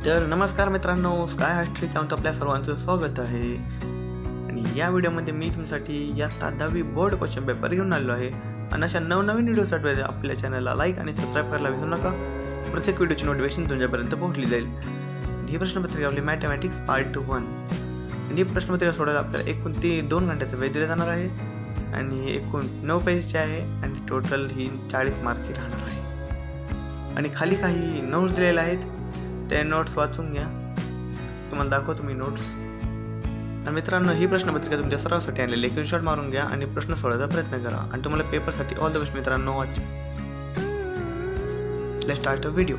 तर नमस्कार मित्रांनो, स्काय हास्ट्री चॅनलवर आपल्या सर्वांचं स्वागत आहे. आणि या व्हिडिओमध्ये मी तुमच्यासाठी इयत्ता 10वी बोर्ड क्वेश्चन पेपर घेऊन आलो आहे. आणि अशा नवनवीन व्हिडिओसाठी आपल्या चॅनलला लाईक आणि सबस्क्राईब करायला विसरू नका. प्रत्येक व्हिडिओची नोटिफिकेशन तुमच्यापर्यंत पोहोचली जाईल. ही प्रश्नपत्रिका आपली मॅथमॅटिक्स पार्ट 1. आणि ही प्रश्नपत्रिका सोडवायला आपल्याला एकूण 2 घंट्याचा वेळ दिला जाणार आहे. आणि एकूण 9 पेजची आहे आणि टोटल ही 40 मार्कची राहणार आहे. आणि खाली काही नोट्स दिलेले आहेत, ते नोट्स वाचून घ्या. तुम्हाला दाखवतो मी नोट्स. आणि मित्रांनो, ही प्रश्नपत्रिका तुमच्या सरावासाठी आणलेली स्क्रीनशॉट मारून घ्या आणि प्रश्न सोडवायचा प्रयत्न करा. आणि तुम्हाला पेपरसाठी ऑल द बेस्ट मित्रांनो. Let's start a video.